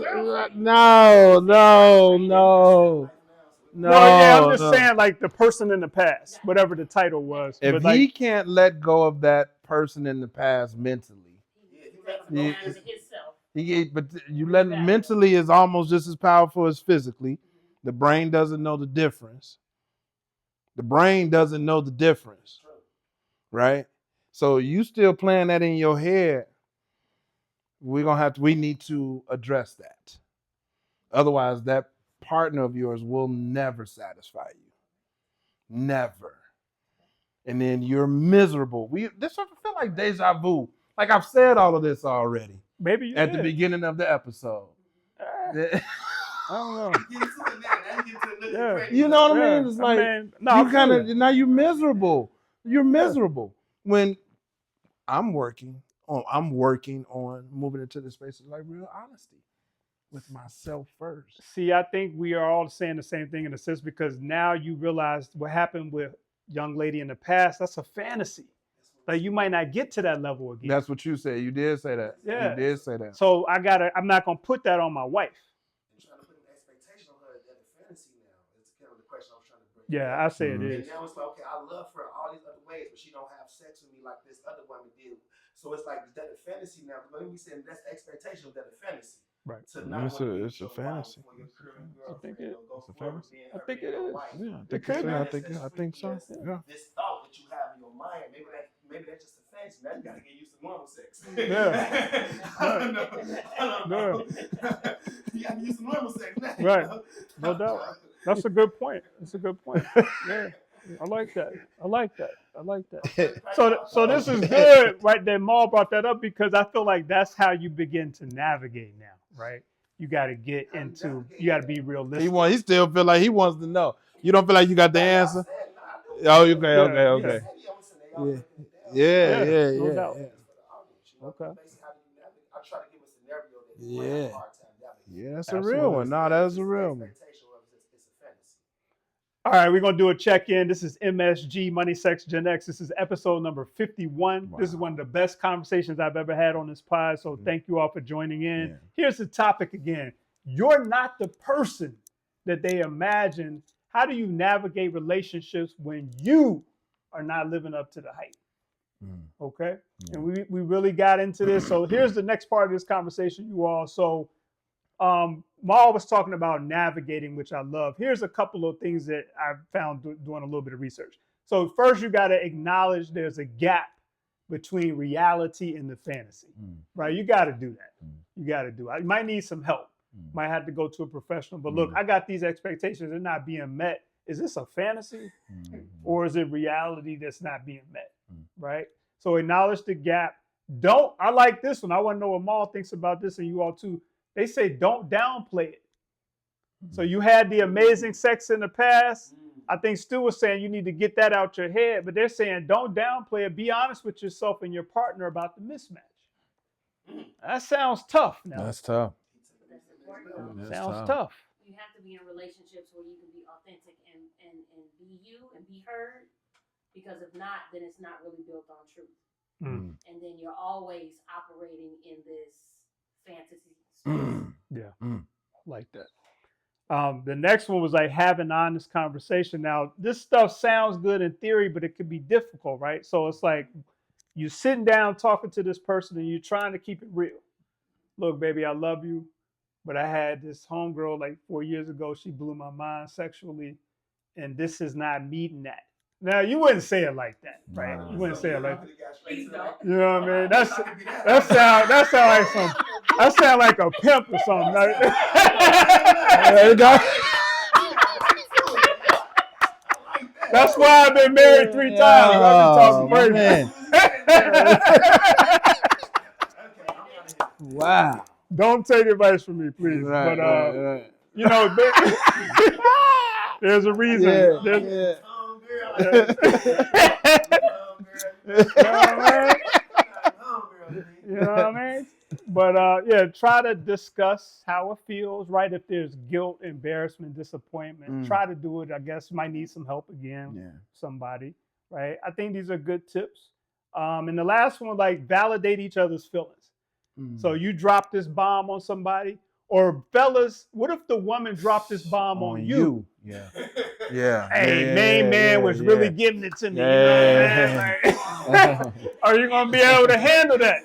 no. No, yeah, I'm just saying like the person in the past, whatever the title was. If but like, he can't let go of that person in the past mentally, go Yeah, back to himself. but you let mentally is almost just as powerful as physically. The brain doesn't know the difference. The brain doesn't know the difference, right? So you still playing that in your head. We need to address that. Otherwise, that partner of yours will never satisfy you. Never. And then you're miserable. This I feel like deja vu. Like I've said all of this already Maybe you at did. the beginning of the episode. I don't know. Yeah. You know what I mean? It's I like mean, no, you I feel kind of you. now you're miserable. You're miserable when I'm working on moving into the space of like real honesty with myself first. See, I think we are all saying the same thing in a sense because now you realize what happened with young lady in the past. That's a fantasy. Like you might not get to that level again. That's what you said. You did say that. Yeah. You did say that. So I'm not gonna put that on my wife. I'm trying to put an expectation on her that a fantasy now. That's kind of the question I was trying to bring. Yeah, I say it And is. now it's like, okay, I love her all these other ways, but she don't have sex with me like this other woman did. So it's like, is that a fantasy now? But we saying that's the expectation of that a fantasy. Right. To not It's a fantasy. I think it is. Yeah, I think so. Yeah. This thought that you have in your mind, maybe that's just a fantasy. Now you gotta get used to normal sex. Yeah. I don't know. You gotta get used to normal sex now. Right. No doubt. That's a good point. That's a good point. Yeah. I like that. So this is good, right? That Maul brought that up because I feel like that's how you begin to navigate now, right? You got to get into, you got to be realistic. He still feel like he wants to know. You don't feel like you got the answer? Oh, okay. Yeah. No doubt. Okay. I try to give a scenario that Yeah. Yeah, that's a Absolutely. real one. No, that's a real one. All right, we're going to do a check-in. This is MSG, Money, Sex, Gen X. This is episode number 51. Wow. This is one of the best conversations I've ever had on this pod, so thank you all for joining in. Yeah. Here's the topic again. You're not the person that they imagine. How do you navigate relationships when you are not living up to the hype? Okay? Yeah. And we really got into this. So here's the next part of this conversation, you all. So Maul was talking about navigating, which I love. Here's a couple of things that I found doing a little bit of research. So first, you got to acknowledge there's a gap between reality and the fantasy, right? You got to do that. You got to do it. You might need some help. Might have to go to a professional. But look, I got these expectations. They're not being met. Is this a fantasy or is it reality that's not being met, right? So acknowledge the gap. I like this one. I want to know what Maul thinks about this and you all too. They say don't downplay it. So you had the amazing sex in the past. I think Stu was saying you need to get that out your head, but they're saying don't downplay it. Be honest with yourself and your partner about the mismatch. That sounds tough now. That's tough. Sounds tough. You have to be in relationships where you can be authentic and be you and be heard. Because if not, then it's not really built on truth. And then you're always operating in this fantasy space. Like that. The next one was like have an honest conversation. Now, this stuff sounds good in theory, but it could be difficult, right? So it's like you sitting down talking to this person and you're trying to keep it real. Look, baby, I love you, but I had this homegirl like 4 years ago. She blew my mind sexually, and this is not meeting that. Now, you wouldn't say it like that, right? You wouldn't say it like that. You know what I mean? That sound like a pimp or something. That's why I've been married 3 times. I've been talking crazy. Wow. Don't take advice from me, please. Right. You know, there's a reason. You know what I mean? But try to discuss how it feels, right? If there's guilt, embarrassment, disappointment, try to do it. I guess you might need some help again, somebody, right? I think these are good tips. And the last one, like validate each other's feelings. So you drop this bomb on somebody, or fellas, what if the woman dropped this bomb on you? Yeah. Hey, man was really giving it to me. You know what I mean? Are you gonna be able to handle that?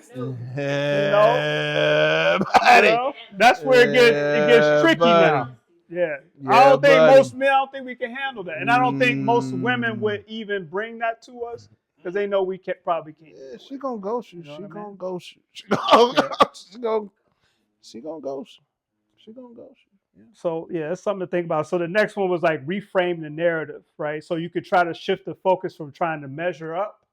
Yeah, You buddy. know? That's where it gets tricky buddy. now. Yeah. Yeah, I don't think buddy. most men, I don't think we can handle that. And I don't think most women would even bring that to us because they know we probably can't. Yeah, she gonna ghost you. You know She what I gonna mean? ghost you. She gonna ghost you. She gonna ghost you. Yeah. So yeah, it's something to think about. So the next one was like reframe the narrative, right? So you could try to shift the focus from trying to measure up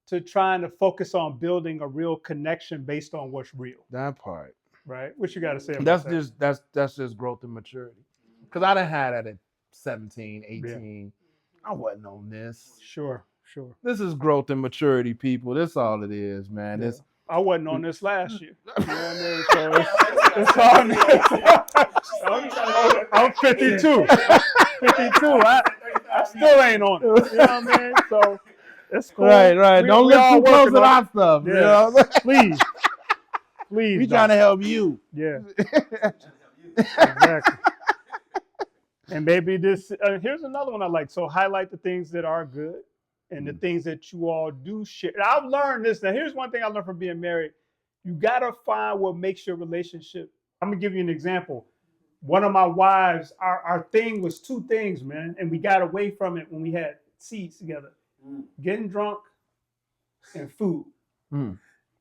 to trying to focus on building a real connection based on what's real, That part. right? What you got to say about That's that? that's just growth and maturity. Cause I done had that at 17, 18. I wasn't on this. Sure. This is growth and maturity, people. That's all it is, man. Yeah. It's I wasn't on this last year. You know what I mean? So it's all I'm 52. 52. I still ain't on it. You know what I mean? So it's cool. right. Don't We look all too close working at on our it. stuff. Yeah. You know? Please. We don't. trying to help you. Yeah. Exactly. And maybe this, here's another one I like. So highlight the things that are good and the things that you all do share. And I've learned this. Now, here's one thing I learned from being married. You got to find what makes your relationship. I'm going to give you an example. One of my wives, our thing was two things, man. And we got away from it when we had seeds together. Getting drunk and food.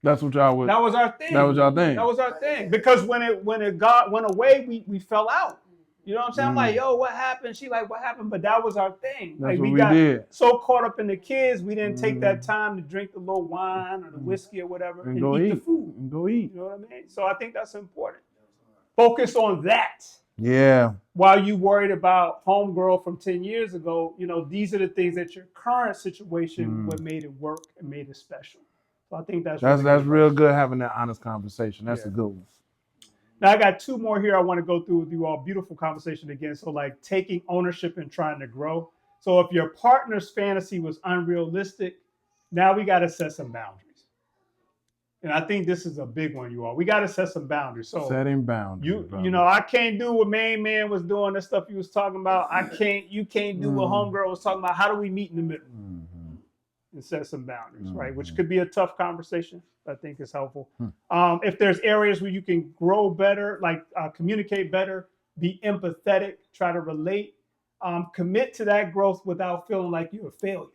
That's what y'all would. That was our thing. That was y'all thing. That was our thing. Because when it went away, we fell out. You know what I'm saying? I'm like, yo, what happened? She like, what happened? But that was our thing. That's like what we got did. so caught up in the kids, we didn't take that time to drink the little wine or the whiskey or whatever and go eat eat the food. And go eat. You know what I mean? So I think that's important. Focus on that. Yeah. While you worried about homegirl from 10 years ago, you know, these are the things that your current situation what made it work and made it special. So I think that's real good having that honest conversation. That's a good one. Now I got two more here I want to go through with you all. Beautiful conversation again. So like taking ownership and trying to grow. So if your partner's fantasy was unrealistic, now we got to set some boundaries. And I think this is a big one, you all. We got to set some boundaries. So setting boundaries. You know, I can't do what main man was doing, the stuff he was talking about. You can't do what homegirl was talking about. How do we meet in the middle? And set some boundaries, right? Which could be a tough conversation. I think is helpful. If there's areas where you can grow better, like communicate better, be empathetic, try to relate, commit to that growth without feeling like you're a failure.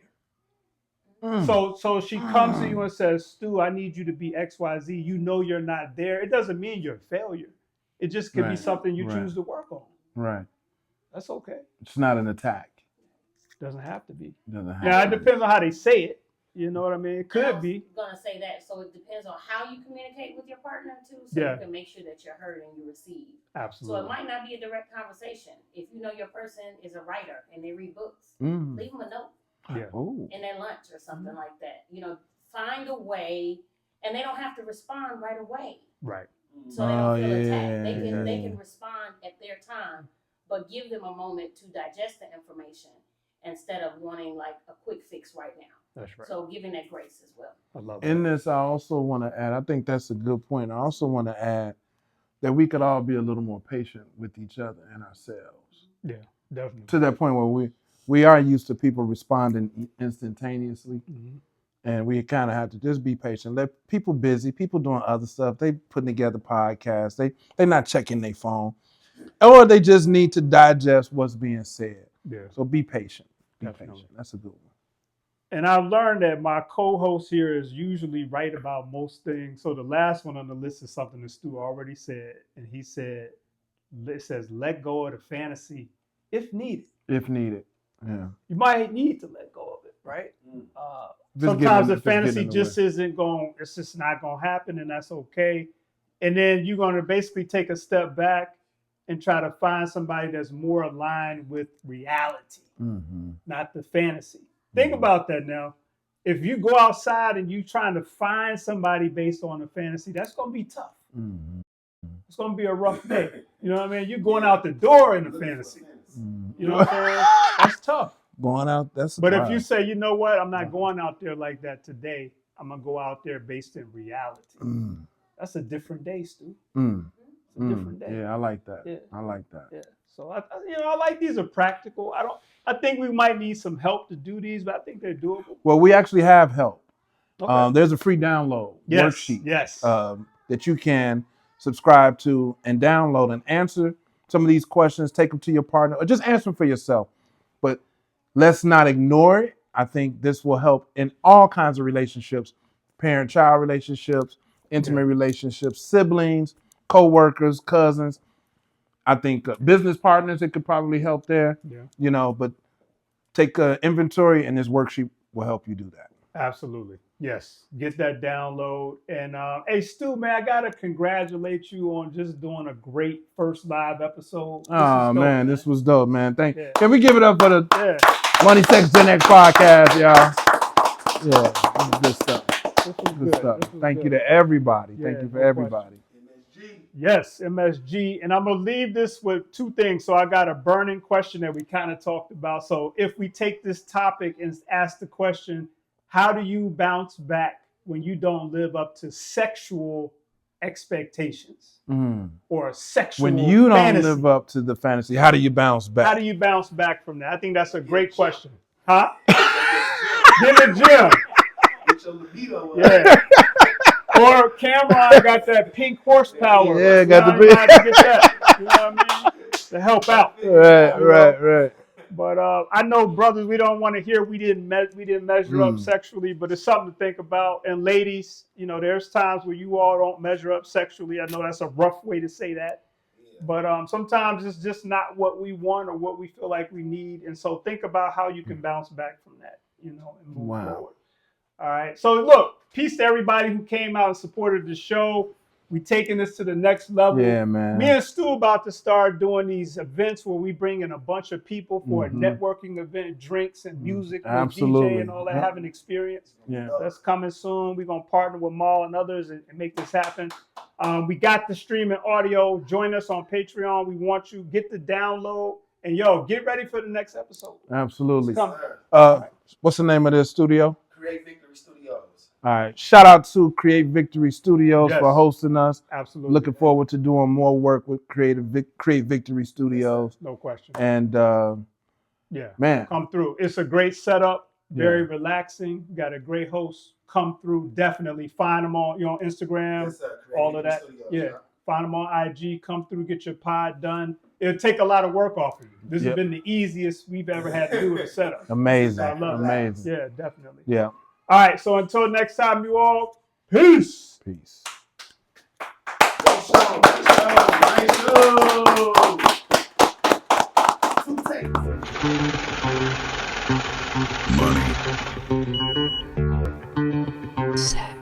So she comes to you and says, Stu, I need you to be XYZ. You know you're not there. It doesn't mean you're a failure. It just could be something you choose to work on. Right. That's okay. It's not an attack. Doesn't have to be. Yeah, it depends on how they say it. You know what I mean? It could be. I was gonna say that. So it depends on how you communicate with your partner too. So you can make sure that you're heard and you receive. Absolutely. So it might not be a direct conversation. If you know your person is a writer and they read books, leave them a note. In their lunch or something like that. You know, find a way, and they don't have to respond right away. Right. So they don't feel attacked. They can respond at their time, but give them a moment to digest the information instead of wanting like a quick fix right now. That's right. So giving that grace as well. I love In this, I also want to add, I think that's a good point. I also want to add that we could all be a little more patient with each other and ourselves. Yeah, definitely. To that point where we are used to people responding instantaneously. And we kind of have to just be patient. Let people busy, people doing other stuff. They putting together podcasts. They not checking their phone. Or they just need to digest what's being said. Yeah. So be patient. Be Definitely. patient. That's a good one. And I've learned that my co-host here is usually right about most things. So the last one on the list is something that Stu already said. And he said, it says, let go of the fantasy if needed. If needed. Yeah. You might need to let go of it, right? Sometimes the fantasy just isn't going, it's just not going to happen, and that's okay. And then you're going to basically take a step back and try to find somebody that's more aligned with reality, not the fantasy. Think about that now. If you go outside and you're trying to find somebody based on a fantasy, that's going to be tough. It's going to be a rough day. You know what I mean? You're going out the door in a fantasy. You know what I'm saying? That's tough. Going out, But if you say, you know what, I'm not going out there like that today. I'm going to go out there based in reality. That's a different day, Stu. It's a different day. Yeah, I like that. Yeah. I like that. Yeah. So I like these are practical. I think we might need some help to do these, but I think they're doable. Well, we actually have help. Okay. There's a free download Yes. worksheet Yes. that you can subscribe to and download and answer some of these questions. Take them to your partner or just answer them for yourself. But let's not ignore it. I think this will help in all kinds of relationships, parent-child relationships, intimate relationships, siblings, co-workers, cousins. I think business partners, it could probably help there. Yeah. But take inventory, and this worksheet will help you do that. Absolutely. Yes. Get that download. And hey, Stu, man, I gotta congratulate you on just doing a great first live episode. Oh man, this was dope, man. Yeah. Can we give it up for the Money Sex Gen X podcast, y'all? Yeah, this is good stuff. Good stuff. Thank you to everybody. Thank you for everybody. MSG. Yes, MSG. And I'm going to leave this with two things. So I got a burning question that we kind of talked about. So if we take this topic and ask the question, how do you bounce back when you don't live up to sexual expectations or sexual When you don't fantasy? live up to the fantasy, how do you bounce back? How do you bounce back from that? I think that's a great question. Huh? Get in the gym. Get your libido up. Yeah. Or Cameron got that pink horsepower. Yeah, got the big. To get that. You know what I mean? To help out. Right. But I know, brothers, we don't want to hear we didn't measure up sexually, but it's something to think about. And ladies, there's times where you all don't measure up sexually. I know that's a rough way to say that. But sometimes it's just not what we want or what we feel like we need. And so think about how you can bounce back from that, and move forward. All right. So look, peace to everybody who came out and supported the show. We taking this to the next level. Yeah, man. Me and Stu about to start doing these events where we bring in a bunch of people for a networking event, drinks and music, with DJ and all that, having experience. Yeah. That's coming soon. We're going to partner with Maul and others and make this happen. We got the streaming audio. Join us on Patreon. We want you. Get the download. And get ready for the next episode. Absolutely. Right. What's the name of this studio? Create Victory Studios. All right. Shout out to Create Victory Studios for hosting us. Absolutely. Looking forward to doing more work with Create Victory Studios. No question. And man, come through. It's a great setup. Very relaxing. Got a great host. Come through. Definitely find them on Instagram. All of that. Studios, Find them on IG. Come through. Get your pod done. It'll take a lot of work off of you. This has been the easiest we've ever had to do with a setup. Amazing. So I love Amazing. that. Yeah, definitely. Yeah. All right. So until next time, you all. Peace. Peace. Money. Sex.